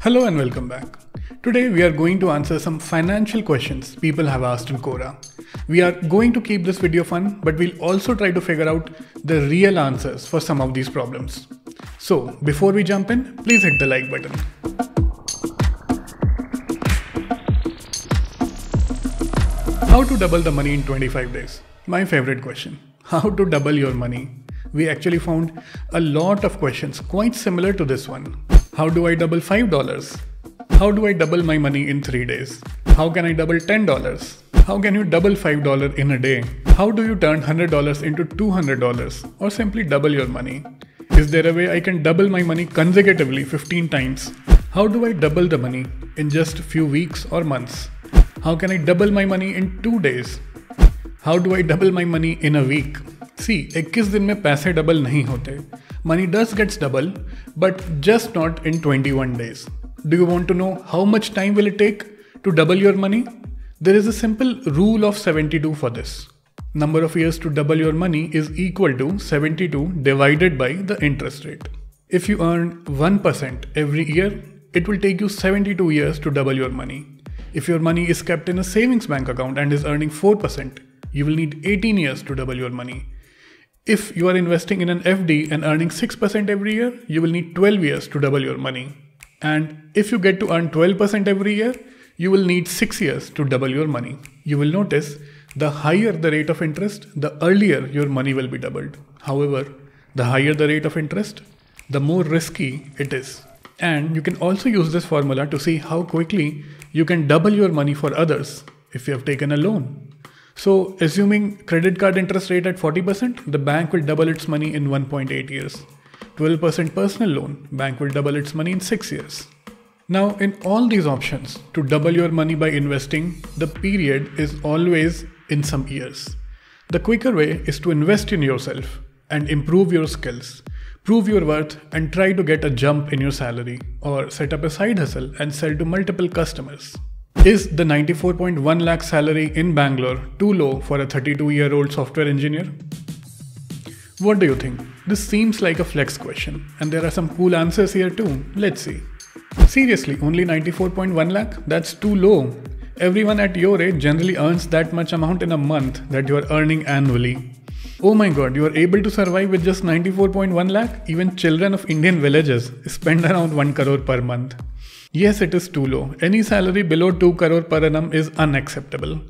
Hello and welcome back. Today we are going to answer some financial questions people have asked in Quora. We are going to keep this video fun, but we'll also try to figure out the real answers for some of these problems. So before we jump in, please hit the like button. How to double the money in 25 days? My favorite question. How to double your money? We actually found a lot of questions quite similar to this one. How do I double $5? How do I double my money in 3 days? How can I double $10? How can you double $5 in a day? How do you turn $100 into $200 or simply double your money? Is there a way I can double my money consecutively 15 times? How do I double the money in just a few weeks or months? How can I double my money in 2 days? How do I double my money in a week? See, 21 दिन में पैसे double नहीं होते. Money does gets double, but just not in 21 days. Do you want to know how much time will it take to double your money? There is a simple rule of 72 for this. Number of years to double your money is equal to 72 divided by the interest rate. If you earn 1% every year, it will take you 72 years to double your money. If your money is kept in a savings bank account and is earning 4%, you will need 18 years to double your money. If you are investing in an FD and earning 6% every year, you will need 12 years to double your money. And if you get to earn 12% every year, you will need 6 years to double your money. You will notice the higher the rate of interest, the earlier your money will be doubled. However, the higher the rate of interest, the more risky it is. And you can also use this formula to see how quickly you can double your money for others if you have taken a loan. So assuming credit card interest rate at 40%, the bank will double its money in 1.8 years. 12% personal loan, bank will double its money in 6 years. Now in all these options, to double your money by investing, the period is always in some years. The quicker way is to invest in yourself and improve your skills, prove your worth and try to get a jump in your salary or set up a side hustle and sell to multiple customers. Is the 94.1 lakh salary in Bangalore too low for a 32-year-old software engineer? What do you think? This seems like a flex question and there are some cool answers here too. Let's see. Seriously, only 94.1 lakh? That's too low. Everyone at your age generally earns that much amount in a month that you are earning annually. Oh my god, you are able to survive with just 94.1 lakh? Even children of Indian villages spend around 1 crore per month. Yes, it is too low. Any salary below 2 crore per annum is unacceptable.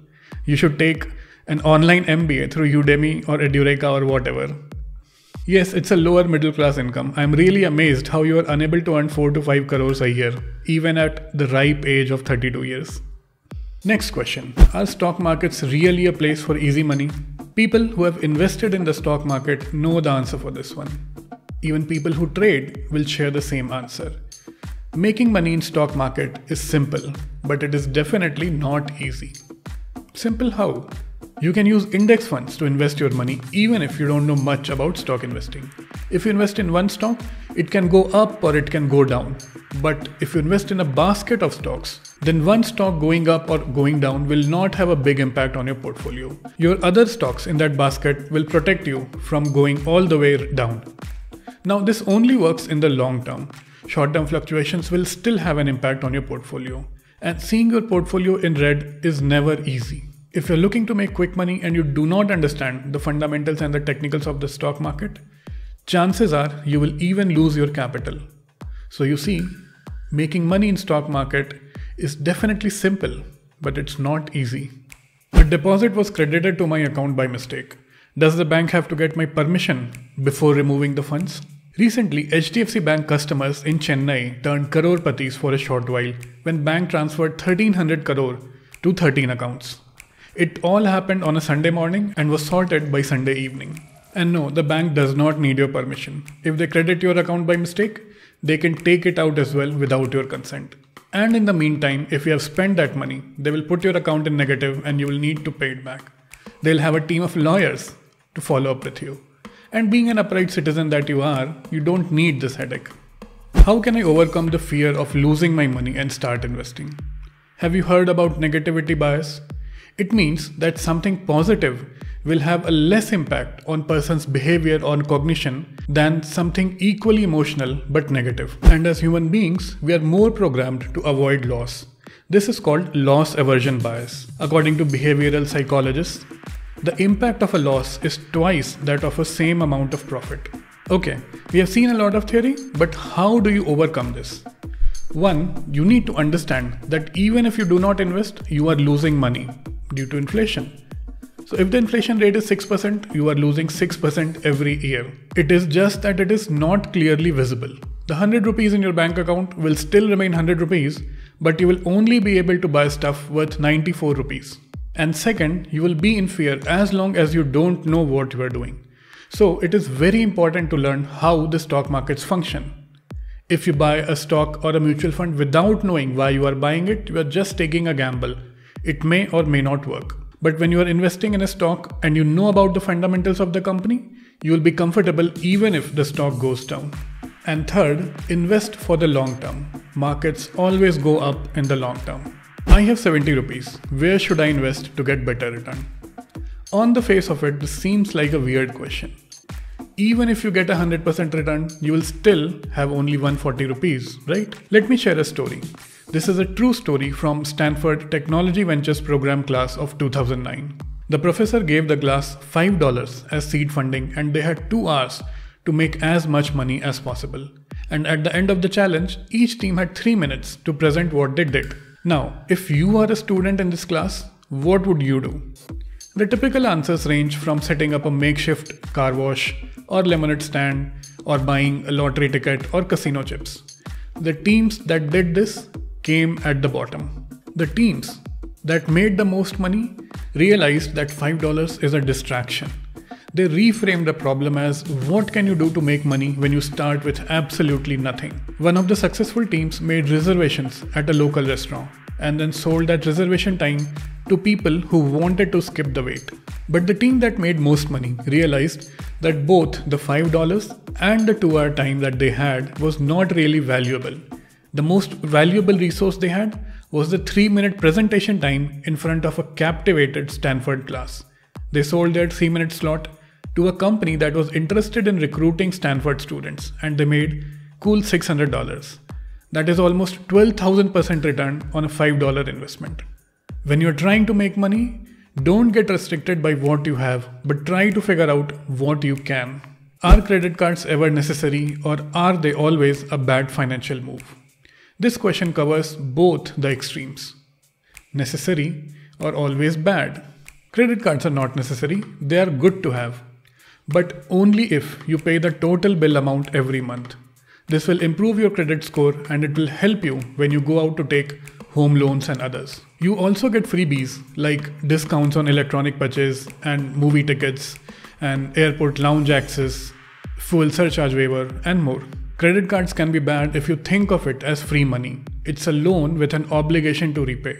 You should take an online MBA through Udemy or Edureka or whatever. Yes, it's a lower middle class income. I'm really amazed how you are unable to earn 4 to 5 crores a year, even at the ripe age of 32 years. Next question. Are stock markets really a place for easy money? People who have invested in the stock market know the answer for this one. Even people who trade will share the same answer. Making money in stock market is simple, but it is definitely not easy. Simple how? You can use index funds to invest your money even if you don't know much about stock investing. If you invest in one stock, it can go up or it can go down. But if you invest in a basket of stocks, then one stock going up or going down will not have a big impact on your portfolio. Your other stocks in that basket will protect you from going all the way down. Now this only works in the long term. Short-term fluctuations will still have an impact on your portfolio. And seeing your portfolio in red is never easy. If you're looking to make quick money and you do not understand the fundamentals and the technicals of the stock market, chances are you will even lose your capital. So you see, making money in stock market is definitely simple, but it's not easy. A deposit was credited to my account by mistake. Does the bank have to get my permission before removing the funds? Recently, HDFC Bank customers in Chennai turned crore-patis for a short while when bank transferred 1300 crore to 13 accounts. It all happened on a Sunday morning and was sorted by Sunday evening. And no, the bank does not need your permission. If they credit your account by mistake, they can take it out as well without your consent. And in the meantime, if you have spent that money, they will put your account in negative and you will need to pay it back. They'll have a team of lawyers to follow up with you. And being an upright citizen that you are, you don't need this headache. How can I overcome the fear of losing my money and start investing? Have you heard about negativity bias? It means that something positive will have a less impact on person's behavior or cognition than something equally emotional but negative. And as human beings, we are more programmed to avoid loss. This is called loss aversion bias. According to behavioral psychologists, the impact of a loss is twice that of a same amount of profit. Okay, we have seen a lot of theory, but how do you overcome this? One, you need to understand that even if you do not invest, you are losing money due to inflation. So if the inflation rate is 6%, you are losing 6% every year. It is just that it is not clearly visible. The 100 rupees in your bank account will still remain 100 rupees, but you will only be able to buy stuff worth 94 rupees. And second, you will be in fear as long as you don't know what you are doing. So it is very important to learn how the stock markets function. If you buy a stock or a mutual fund without knowing why you are buying it, you are just taking a gamble. It may or may not work. But when you are investing in a stock and you know about the fundamentals of the company, you will be comfortable even if the stock goes down. And third, invest for the long term. Markets always go up in the long term. I have 70 rupees. Where should I invest to get better return? On the face of it, this seems like a weird question. Even if you get 100% return, you will still have only 140 rupees, right? Let me share a story. This is a true story from Stanford Technology Ventures program class of 2009. The professor gave the class $5 as seed funding and they had 2 hours to make as much money as possible. And at the end of the challenge, each team had 3 minutes to present what they did. Now, if you are a student in this class, what would you do? The typical answers range from setting up a makeshift car wash or lemonade stand or buying a lottery ticket or casino chips. The teams that did this came at the bottom. The teams that made the most money realized that $5 is a distraction. They reframed the problem as what can you do to make money when you start with absolutely nothing. One of the successful teams made reservations at a local restaurant and then sold that reservation time to people who wanted to skip the wait. But the team that made most money realized that both the $5 and the 2-hour time that they had was not really valuable. The most valuable resource they had was the 3-minute presentation time in front of a captivated Stanford class. They sold their 3-minute slot to a company that was interested in recruiting Stanford students and they made cool $600. That is almost 12,000% return on a $5 investment. When you're trying to make money, don't get restricted by what you have, but try to figure out what you can. Are credit cards ever necessary or are they always a bad financial move? This question covers both the extremes. Necessary or always bad? Credit cards are not necessary, they are good to have. But only if you pay the total bill amount every month. This will improve your credit score and it will help you when you go out to take home loans and others. You also get freebies like discounts on electronic purchase and movie tickets and airport lounge access, fuel surcharge waiver and more. Credit cards can be bad if you think of it as free money. It's a loan with an obligation to repay.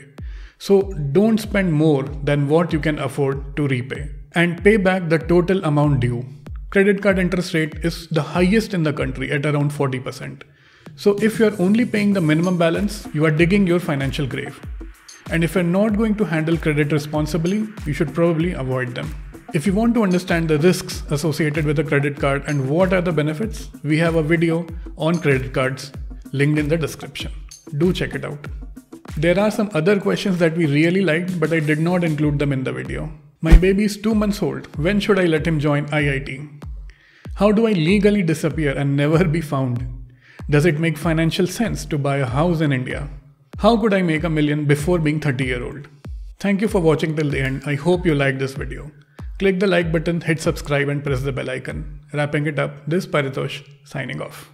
So don't spend more than what you can afford to repay and pay back the total amount due. Credit card interest rate is the highest in the country at around 40%. So if you're only paying the minimum balance, you are digging your financial grave. And if you're not going to handle credit responsibly, you should probably avoid them. If you want to understand the risks associated with a credit card and what are the benefits, we have a video on credit cards linked in the description. Do check it out. There are some other questions that we really liked, but I did not include them in the video. My baby is 2 months old. When should I let him join IIT? How do I legally disappear and never be found? Does it make financial sense to buy a house in India? How could I make $1 million before being 30-year-old? Thank you for watching till the end. I hope you liked this video. Click the like button, hit subscribe and press the bell icon. Wrapping it up, this is Paritosh signing off.